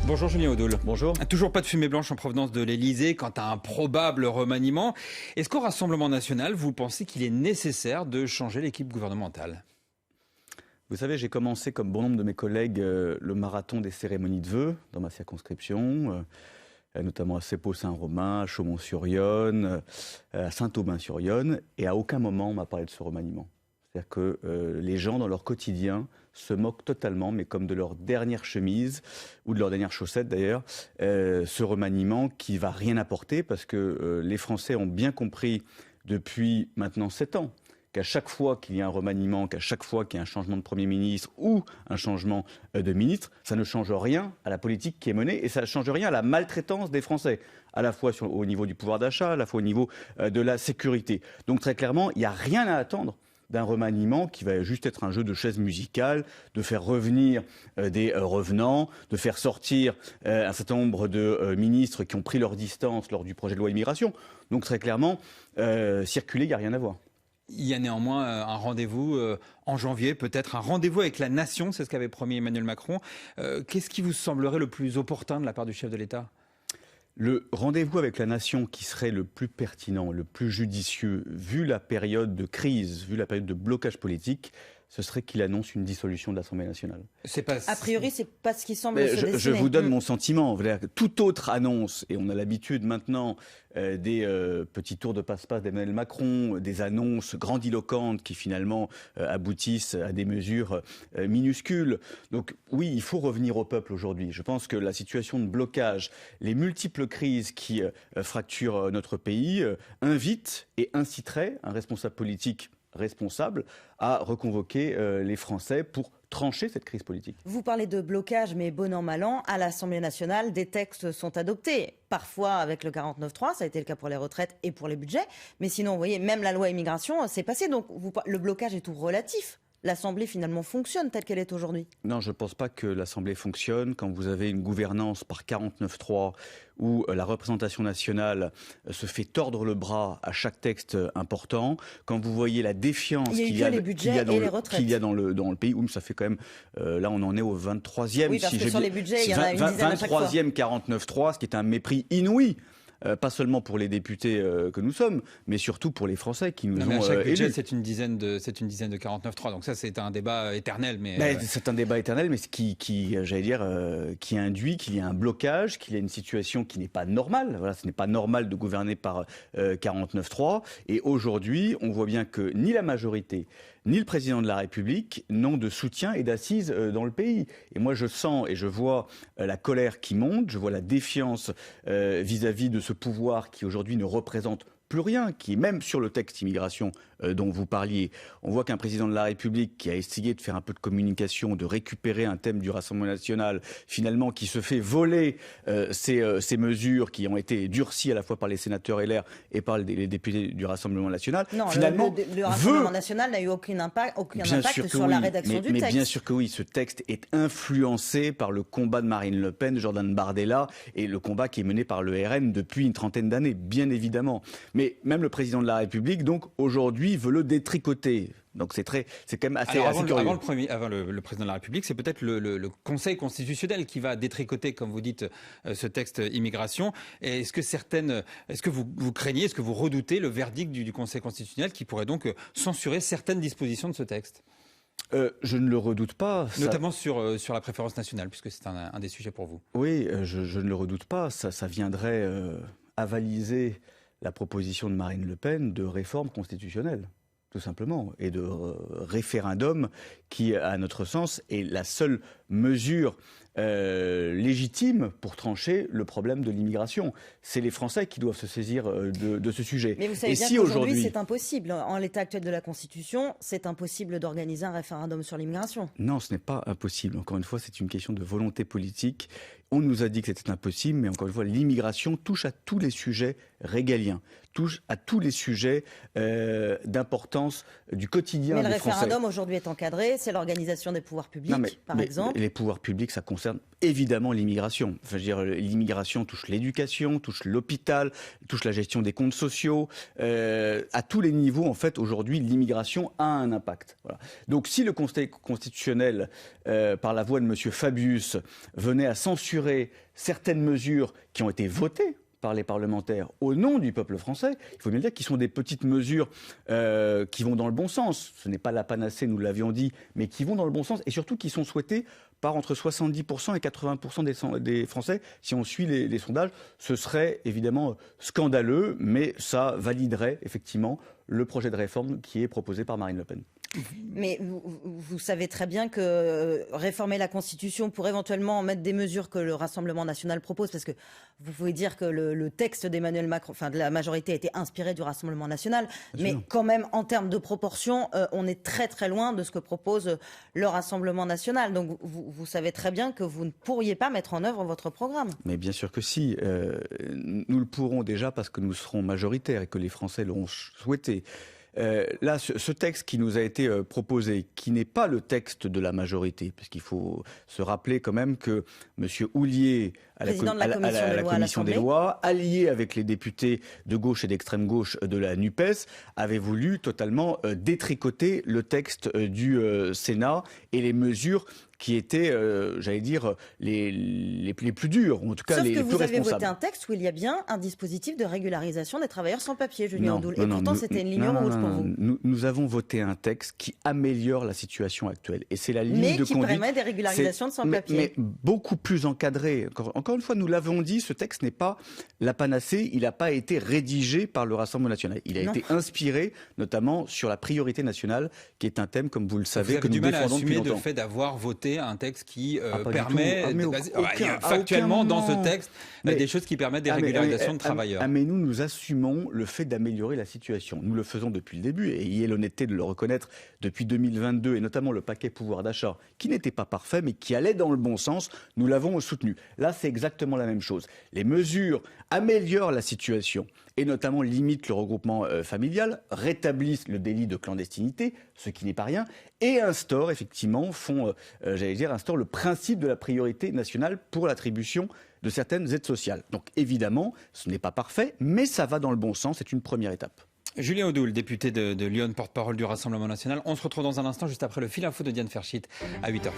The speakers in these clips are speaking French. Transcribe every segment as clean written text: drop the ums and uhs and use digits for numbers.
Bonjour Julien Audoul. Bonjour. Toujours pas de fumée blanche en provenance de l'Elysée quant à un probable remaniement. Est-ce qu'au Rassemblement national, vous pensez qu'il est nécessaire de changer l'équipe gouvernementale ? Vous savez, j'ai commencé, comme bon nombre de mes collègues, le marathon des cérémonies de vœux dans ma circonscription, notamment à Seppo-Saint-Romain, à Chaumont-sur-Yonne, à Saint-Aubin-sur-Yonne, et à aucun moment on m'a parlé de ce remaniement. C'est-à-dire que les gens, dans leur quotidien, se moquent totalement, mais comme de leur dernière chemise, ou de leur dernière chaussette d'ailleurs, ce remaniement qui va rien apporter, parce que les Français ont bien compris depuis maintenant 7 ans, qu'à chaque fois qu'il y a un remaniement, qu'à chaque fois qu'il y a un changement de Premier ministre ou un changement de ministre, ça ne change rien à la politique qui est menée et ça ne change rien à la maltraitance des Français, à la fois au niveau du pouvoir d'achat, à la fois au niveau de la sécurité. Donc très clairement, il n'y a rien à attendre d'un remaniement qui va juste être un jeu de chaises musicales, de faire revenir des revenants, de faire sortir un certain nombre de ministres qui ont pris leur distance lors du projet de loi immigration. Donc très clairement, circuler, il n'y a rien à voir. Il y a néanmoins un rendez-vous en janvier, peut-être un rendez-vous avec la nation, c'est ce qu'avait promis Emmanuel Macron. Qu'est-ce qui vous semblerait le plus opportun de la part du chef de l'État ? Le rendez-vous avec la nation qui serait le plus pertinent, le plus judicieux, vu la période de crise, vu la période de blocage politique, ce serait qu'il annonce une dissolution de l'Assemblée nationale. A priori, c'est pas ce qui semble se dessiner. Je vous donne mon sentiment. Toute autre annonce, et on a l'habitude maintenant des petits tours de passe-passe d'Emmanuel Macron, des annonces grandiloquentes qui finalement aboutissent à des mesures minuscules. Donc oui, il faut revenir au peuple aujourd'hui. Je pense que la situation de blocage, les multiples crises qui fracturent notre pays invitent et inciteraient un responsable politique responsable à reconvoquer les Français pour trancher cette crise politique. Vous parlez de blocage, mais bon an, mal an, à l'Assemblée nationale, des textes sont adoptés. Parfois avec le 49.3, ça a été le cas pour les retraites et pour les budgets. Mais sinon, vous voyez, même la loi immigration, c'est passé. Donc le blocage est tout relatif. L'Assemblée finalement fonctionne telle qu'elle est aujourd'hui. Non, je ne pense pas que l'Assemblée fonctionne quand vous avez une gouvernance par 49.3 où la représentation nationale se fait tordre le bras à chaque texte important, quand vous voyez la défiance qu'il y a dans le pays, ça fait quand même, là on en est au 23e. Oui, parce que sur les budgets, il y en a une dizaine à chaque fois. 23e 49.3, ce qui est un mépris inouï. Pas seulement pour les députés que nous sommes, mais surtout pour les Français qui nous ont chaque budget, élus. c'est une dizaine de 49.3. Donc ça, c'est un débat éternel. C'est un débat éternel, mais j'allais dire, qui induit qu'il y a un blocage, qu'il y a une situation qui n'est pas normale. Voilà, ce n'est pas normal de gouverner par 49.3. Et aujourd'hui, on voit bien que ni la majorité, ni le président de la République n'ont de soutien et d'assises dans le pays. Et moi, je sens et je vois la colère qui monte, je vois la défiance vis-à-vis de ce pouvoir qui aujourd'hui ne représente plus rien, qui est même sur le texte immigration dont vous parliez. On voit qu'un président de la République qui a essayé de faire un peu de communication, de récupérer un thème du Rassemblement national, finalement qui se fait voler ces mesures qui ont été durcies à la fois par les sénateurs LR et par les députés du Rassemblement national. Non, finalement, le Rassemblement national n'a eu aucun impact sur la rédaction du texte. Mais bien sûr que oui, ce texte est influencé par le combat de Marine Le Pen, Jordan Bardella et le combat qui est mené par le RN depuis une trentaine d'années, bien évidemment. Mais même le président de la République, donc, aujourd'hui, veut le détricoter. Donc c'est quand même assez curieux. Avant le président de la République, c'est peut-être le Conseil constitutionnel qui va détricoter, comme vous dites, ce texte immigration. Et est-ce que vous craignez, est-ce que vous redoutez le verdict du Conseil constitutionnel qui pourrait donc censurer certaines dispositions de ce texte ? Je ne le redoute pas. Notamment sur la préférence nationale, puisque c'est un des sujets pour vous. Oui, je ne le redoute pas. Ça viendrait avaliser la proposition de Marine Le Pen de réforme constitutionnelle, tout simplement, et de référendum qui, à notre sens, est la seule mesure légitime pour trancher le problème de l'immigration. C'est les Français qui doivent se saisir de ce sujet. Mais vous savez bien qu'aujourd'hui, c'est impossible. En l'état actuel de la Constitution, c'est impossible d'organiser un référendum sur l'immigration. Non, ce n'est pas impossible. Encore une fois, c'est une question de volonté politique. On nous a dit que c'était impossible, mais encore une fois, l'immigration touche à tous les sujets régaliens, touche à tous les sujets d'importance du quotidien des Français. Mais le référendum aujourd'hui est encadré, c'est l'organisation des pouvoirs publics, par exemple. Les pouvoirs publics, ça concerne évidemment l'immigration. Enfin, je veux dire, l'immigration touche l'éducation, touche l'hôpital, touche la gestion des comptes sociaux. À tous les niveaux, en fait, aujourd'hui, l'immigration a un impact. Voilà. Donc, si le Conseil constitutionnel, par la voix de M. Fabius, venait à censurer censurer certaines mesures qui ont été votées par les parlementaires au nom du peuple français, il faut bien dire qu'ils sont des petites mesures qui vont dans le bon sens. Ce n'est pas la panacée, nous l'avions dit, mais qui vont dans le bon sens et surtout qui sont souhaitées par entre 70% et 80% des Français. Si on suit les sondages, ce serait évidemment scandaleux, mais ça validerait effectivement le projet de réforme qui est proposé par Marine Le Pen. Mais vous savez très bien que réformer la Constitution pour éventuellement mettre des mesures que le Rassemblement national propose, parce que vous pouvez dire que le texte d'Emmanuel Macron, enfin de la majorité, a été inspiré du Rassemblement national, mais quand même en termes de proportion, on est très très loin de ce que propose le Rassemblement national. Donc vous savez très bien que vous ne pourriez pas mettre en œuvre votre programme. Mais bien sûr que si. Nous le pourrons déjà parce que nous serons majoritaires et que les Français l'auront souhaité. Là, ce texte qui nous a été proposé, qui n'est pas le texte de la majorité, parce qu'il faut se rappeler quand même que M. Houllier, à la commission des lois, allié avec les députés de gauche et d'extrême gauche de la NUPES, avait voulu totalement détricoter le texte du Sénat et les mesures qui étaient, j'allais dire, les plus dures, ou en tout cas les plus responsables. Sauf que vous avez voté un texte où il y a bien un dispositif de régularisation des travailleurs sans papier, Julien Audoul. Et pourtant, c'était une ligne rouge pour vous. Nous avons voté un texte qui améliore la situation actuelle. Et c'est la ligne de conduite. Mais qui permet des régularisations de sans-papiers. Mais beaucoup plus encadré. Encore une fois, nous l'avons dit, ce texte n'est pas la panacée. Il n'a pas été rédigé par le Rassemblement national. Il a été inspiré, notamment, sur la priorité nationale, qui est un thème, comme vous le savez, que nous défendons depuis longtemps. Vous avez du mal à assumer le fait d'avoir voté un texte qui permet, factuellement dans ce texte, des choses qui permettent des régularisations de travailleurs. Mais nous assumons le fait d'améliorer la situation. Nous le faisons depuis le début et il y a l'honnêteté de le reconnaître depuis 2022 et notamment le paquet pouvoir d'achat qui n'était pas parfait mais qui allait dans le bon sens. Nous l'avons soutenu. Là, c'est exactement la même chose. Les mesures améliorent la situation et notamment limitent le regroupement familial, rétablissent le délit de clandestinité, ce qui n'est pas rien, et instaurent effectivement, instaurent le principe de la priorité nationale pour l'attribution de certaines aides sociales. Donc évidemment, ce n'est pas parfait, mais ça va dans le bon sens, c'est une première étape. Julien Audoul, député de Lyon, porte-parole du Rassemblement national. On se retrouve dans un instant, juste après le fil info de Diane Ferchit à 8h40.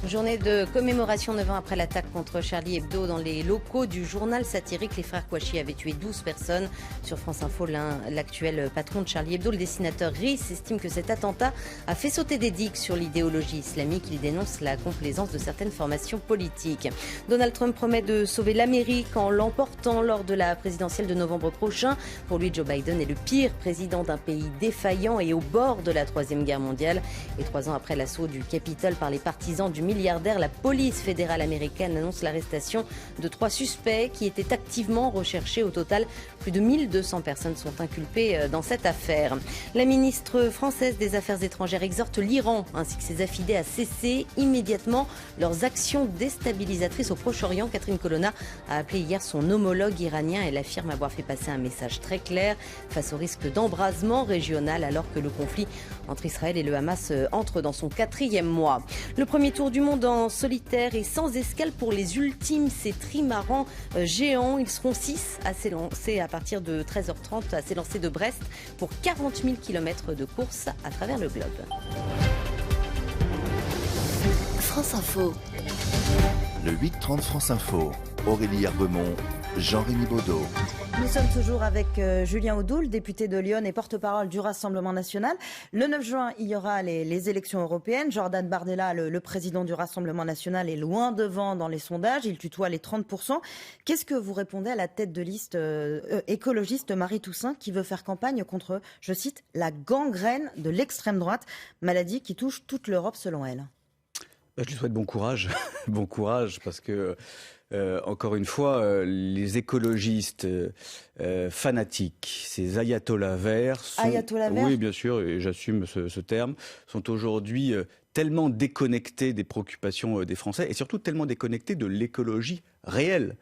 Journée de commémoration 9 ans après l'attaque contre Charlie Hebdo dans les locaux du journal satirique. Les frères Kouachi avaient tué 12 personnes. Sur France Info, l'actuel patron de Charlie Hebdo, le dessinateur Riss, estime que cet attentat a fait sauter des digues sur l'idéologie islamique. Il dénonce la complaisance de certaines formations politiques. Donald Trump promet de sauver l'Amérique en l'emportant lors de la présidentielle de novembre prochain. Pour lui, Joe Biden est le pire président d'un pays défaillant et au bord de la Troisième Guerre mondiale. Et 3 ans après l'assaut du Capitole par les partisans du milliardaire, la police fédérale américaine annonce l'arrestation de 3 suspects qui étaient activement recherchés. Au total, plus de 1200 personnes sont inculpées dans cette affaire. La ministre française des Affaires étrangères exhorte l'Iran ainsi que ses affidés à cesser immédiatement leurs actions déstabilisatrices au Proche-Orient. Catherine Colonna a appelé hier son homologue iranien. Elle affirme avoir fait passer un message très clair face au risque d'embrasement régional alors que le conflit entre Israël et le Hamas entre dans son 4e mois. Le premier tour du monde en solitaire et sans escale pour les ultimes, ces trimarans géants. Ils seront 6 à s'élancer à partir de 13h30 à s'élancer de Brest pour 40 000 km de course à travers le globe. France Info. Le 8-30 France Info. Aurélie Herbemont, Jean-Rémy Baudot. Nous sommes toujours avec Julien Audoul, député de Lyon et porte-parole du Rassemblement national. Le 9 juin, il y aura les élections européennes. Jordan Bardella, le président du Rassemblement national, est loin devant dans les sondages. Il tutoie les 30%. Qu'est-ce que vous répondez à la tête de liste écologiste Marie Toussaint qui veut faire campagne contre, je cite, la gangrène de l'extrême droite, maladie qui touche toute l'Europe selon elle? Je lui souhaite bon courage. Bon courage parce que... encore une fois, les écologistes fanatiques, ces ayatollahs verts, oui bien sûr, et j'assume ce terme, sont aujourd'hui tellement déconnectés des préoccupations des Français et surtout tellement déconnectés de l'écologie réelle,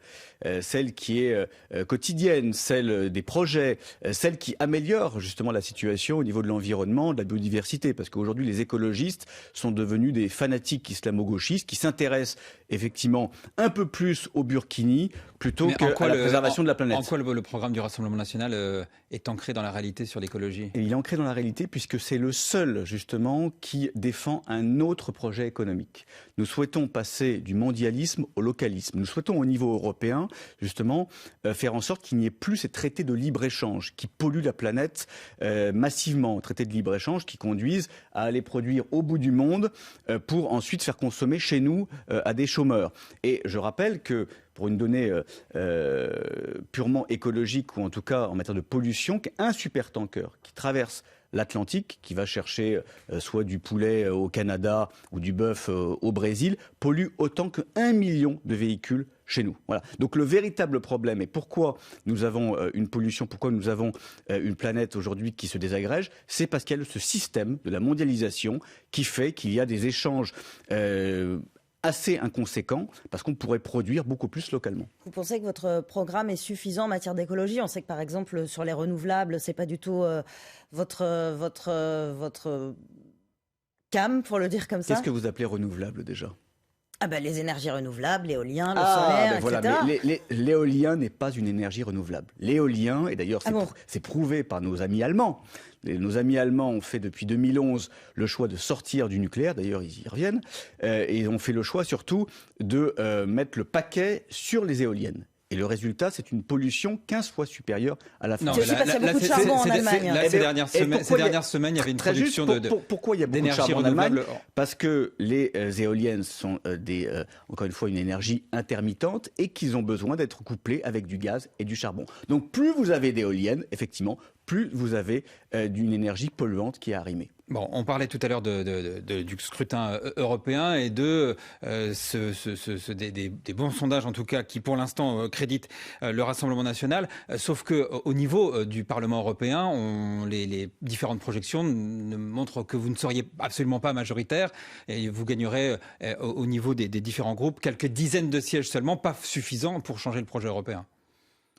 celle qui est quotidienne, celle des projets, celle qui améliore justement la situation au niveau de l'environnement, de la biodiversité, parce qu'aujourd'hui les écologistes sont devenus des fanatiques islamo-gauchistes qui s'intéressent effectivement un peu plus au Burkini plutôt qu'à la préservation de la planète. En quoi le programme du Rassemblement national est ancré dans la réalité sur l'écologie? Et il est ancré dans la réalité puisque c'est le seul justement qui défend un un autre projet économique. Nous souhaitons passer du mondialisme au localisme. Nous souhaitons au niveau européen, justement, faire en sorte qu'il n'y ait plus ces traités de libre-échange qui polluent la planète massivement, traités de libre-échange qui conduisent à aller produire au bout du monde pour ensuite faire consommer chez nous à des chômeurs. Et je rappelle que pour une donnée purement écologique ou en tout cas en matière de pollution, qu'un supertanker qui traverse l'Atlantique, qui va chercher soit du poulet au Canada ou du bœuf au Brésil, pollue autant que 1 million de véhicules chez nous. Voilà. Donc le véritable problème, et pourquoi nous avons une pollution, pourquoi nous avons une planète aujourd'hui qui se désagrège, c'est parce qu'il y a ce système de la mondialisation qui fait qu'il y a des échanges assez inconséquent parce qu'on pourrait produire beaucoup plus localement. Vous pensez que votre programme est suffisant en matière d'écologie? On sait que par exemple sur les renouvelables, c'est pas du tout votre cam, pour le dire comme ça. Qu'est-ce que vous appelez renouvelable déjà? Ah ben les énergies renouvelables, l'éolien, le solaire, etc. Voilà, mais l'éolien n'est pas une énergie renouvelable. L'éolien, et d'ailleurs c'est prouvé par nos amis allemands. Nos amis allemands ont fait depuis 2011 le choix de sortir du nucléaire, d'ailleurs ils y reviennent, et ils ont fait le choix surtout de mettre le paquet sur les éoliennes. Et le résultat, c'est une pollution 15 fois supérieure à la France. C'est aussi parce qu'il y a beaucoup de charbon en Allemagne. Ces dernières semaines, il y avait une production pourquoi il y a beaucoup de charbon en Allemagne? Parce que les éoliennes sont encore une fois une énergie intermittente et qu'ils ont besoin d'être couplées avec du gaz et du charbon. Donc plus vous avez d'éoliennes, effectivement, plus vous avez d'une énergie polluante qui est arrimée. Bon, on parlait tout à l'heure du scrutin européen et des bons sondages, en tout cas, qui pour l'instant créditent le Rassemblement national. Sauf qu'au niveau du Parlement européen, les différentes projections montrent que vous ne seriez absolument pas majoritaire et vous gagnerez au niveau des différents groupes quelques dizaines de sièges seulement, pas suffisant pour changer le projet européen.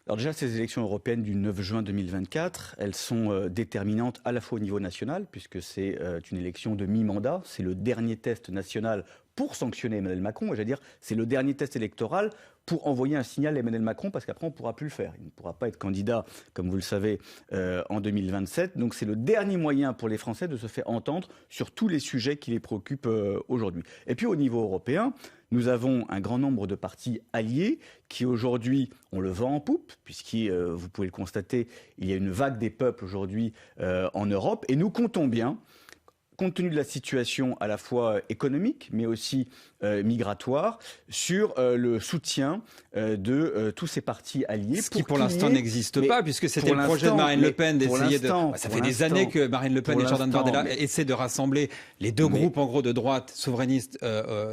Alors déjà, ces élections européennes du 9 juin 2024, elles sont déterminantes à la fois au niveau national, puisque c'est une élection de mi-mandat, c'est le dernier test national pour sanctionner Emmanuel Macron, et j'allais dire, c'est le dernier test électoral pour envoyer un signal à Emmanuel Macron, parce qu'après on ne pourra plus le faire. Il ne pourra pas être candidat, comme vous le savez, en 2027. Donc c'est le dernier moyen pour les Français de se faire entendre sur tous les sujets qui les préoccupent aujourd'hui. Et puis au niveau européen, nous avons un grand nombre de partis alliés qui aujourd'hui ont le vent en poupe, puisque vous pouvez le constater, il y a une vague des peuples aujourd'hui en Europe, et nous comptons bien, compte tenu de la situation à la fois économique, mais aussi migratoire, sur le soutien de tous ces partis alliés. Ce qui pour l'instant n'existe pas, puisque c'était le projet de Marine Le Pen d'essayer de... Ça fait des années que Marine Le Pen et Jordan Bardella essaient de rassembler les deux groupes en gros de droite, souverainistes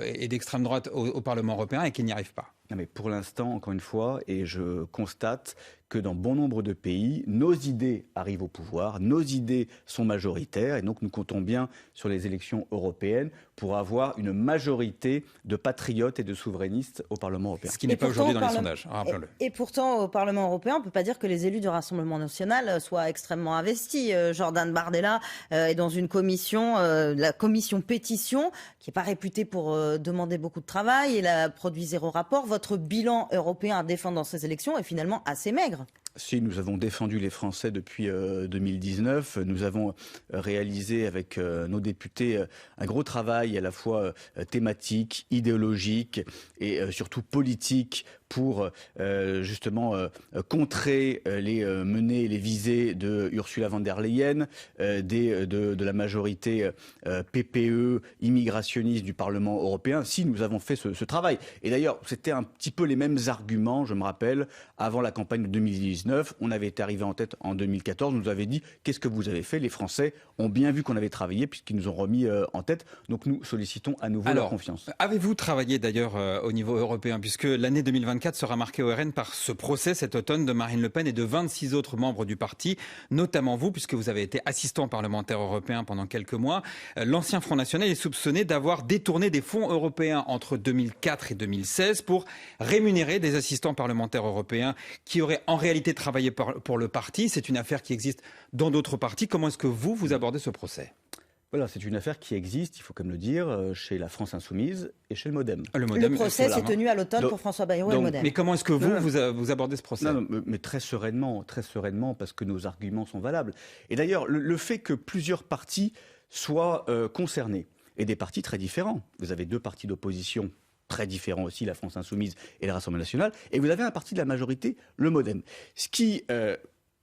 et d'extrême droite au Parlement européen et qu'ils n'y arrivent pas. Non mais pour l'instant, encore une fois, et je constate que dans bon nombre de pays, nos idées arrivent au pouvoir, nos idées sont majoritaires, et donc nous comptons bien sur les élections européennes pour avoir une majorité de patriotes et de souverainistes au Parlement européen. Ce qui n'est pas aujourd'hui dans les sondages, rappelons-le. Et pourtant, au Parlement européen, on ne peut pas dire que les élus du Rassemblement national soient extrêmement investis. Jordan Bardella est dans une commission, la commission pétition, qui n'est pas réputée pour demander beaucoup de travail. Il a produit 0 rapport. Votre bilan européen à défendre dans ces élections est finalement assez maigre. Si, nous avons défendu les Français depuis 2019. Nous avons réalisé avec nos députés un gros travail à la fois thématique, idéologique et surtout politique pour justement contrer les menées et les visées de Ursula von der Leyen, de la majorité PPE immigrationniste du Parlement européen. Si, nous avons fait ce travail. Et d'ailleurs, c'était un petit peu les mêmes arguments, je me rappelle, avant la campagne de 2019. On avait été arrivé en tête en 2014. On nous avait dit, qu'est-ce que vous avez fait? Les Français ont bien vu qu'on avait travaillé puisqu'ils nous ont remis en tête. Donc nous sollicitons à nouveau leur confiance. Avez-vous travaillé d'ailleurs au niveau européen, puisque l'année 2024 sera marquée au RN par ce procès cet automne de Marine Le Pen et de 26 autres membres du parti, notamment vous, puisque vous avez été assistant parlementaire européen pendant quelques mois. L'ancien Front National est soupçonné d'avoir détourné des fonds européens entre 2004 et 2016 pour rémunérer des assistants parlementaires européens qui auraient en réalité travaillé pour le parti. C'est une affaire qui existe dans d'autres partis. Comment est-ce que vous abordez ce procès ? Voilà, c'est une affaire qui existe, il faut quand même le dire, chez la France Insoumise et chez le Modem. Le procès s'est tenu à l'automne pour François Bayrou et le Modem. Mais comment est-ce que vous abordez ce procès ? Non, mais très sereinement, parce que nos arguments sont valables. Et d'ailleurs, le fait que plusieurs partis soient concernés et des partis très différents. Vous avez 2 partis d'opposition très différents aussi, la France Insoumise et le Rassemblement National, et vous avez un parti de la majorité, le MoDem. Ce qui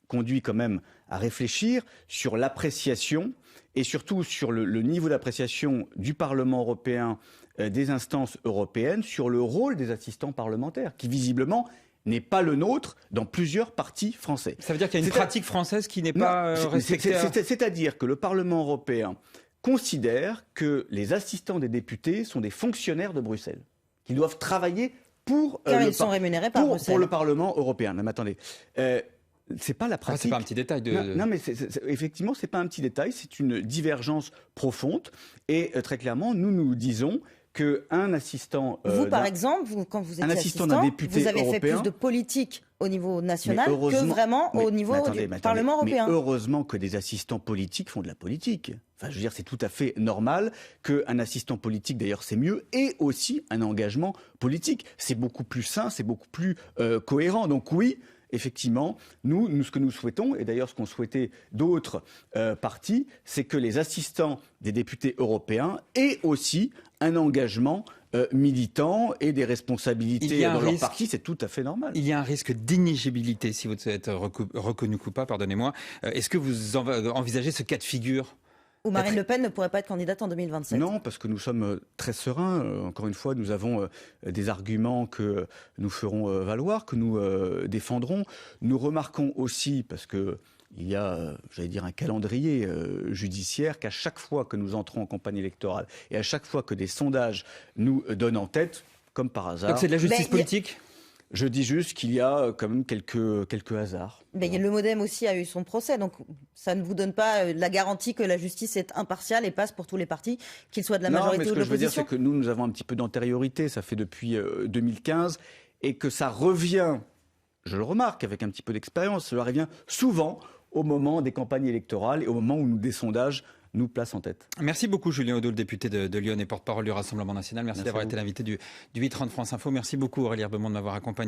conduit quand même à réfléchir sur l'appréciation et surtout sur le niveau d'appréciation du Parlement européen, des instances européennes, sur le rôle des assistants parlementaires, qui visiblement n'est pas le nôtre dans plusieurs partis français. Ça veut dire qu'il y a une pratique française qui n'est pas respectée. C'est-à-dire que le Parlement européen considère que les assistants des députés sont des fonctionnaires de Bruxelles, qui doivent travailler pour ils sont rémunérés par Bruxelles. Pour le Parlement européen. Mais attendez, c'est pas la pratique. C'est pas un petit détail. Non, mais effectivement, c'est pas un petit détail. C'est une divergence profonde. Et très clairement, nous disons qu'un assistant... Vous, par exemple, quand vous étiez assistant d'un député vous avez européen, fait plus de politique au niveau national que vraiment au niveau du Parlement européen. Mais heureusement que des assistants politiques font de la politique. Enfin, je veux dire, c'est tout à fait normal qu'un assistant politique, d'ailleurs c'est mieux, ait aussi un engagement politique. C'est beaucoup plus sain, c'est beaucoup plus cohérent. Donc oui, effectivement, nous, ce que nous souhaitons, et d'ailleurs ce qu'ont souhaité d'autres partis, c'est que les assistants des députés européens aient aussi un engagement militant et des responsabilités dans leur parti, c'est tout à fait normal. Il y a un risque d'inéligibilité si vous êtes reconnu coupable, pardonnez-moi. Est-ce que vous envisagez ce cas de figure ? Ou Marine Le Pen ne pourrait pas être candidate en 2027 ? Non, parce que nous sommes très sereins. Encore une fois, nous avons des arguments que nous ferons valoir, que nous défendrons. Nous remarquons aussi, parce que il y a, j'allais dire, un calendrier judiciaire, qu'à chaque fois que nous entrons en campagne électorale et à chaque fois que des sondages nous donnent en tête, comme par hasard... Donc c'est de la justice politique ? Je dis juste qu'il y a quand même quelques hasards. Mais le MoDem aussi a eu son procès, donc ça ne vous donne pas la garantie que la justice est impartiale et passe pour tous les partis, qu'ils soient de la majorité ou de l'opposition. Ce que je veux dire, c'est que nous avons un petit peu d'antériorité, ça fait depuis 2015, et que ça revient, je le remarque avec un petit peu d'expérience, ça revient souvent au moment des campagnes électorales et au moment où des sondages nous placent en tête. Merci beaucoup Julien Audeau, le député de Lyon et porte-parole du Rassemblement National. Merci d'avoir été l'invité du 8-30 France Info. Merci beaucoup Aurélie Herbemont de m'avoir accompagné.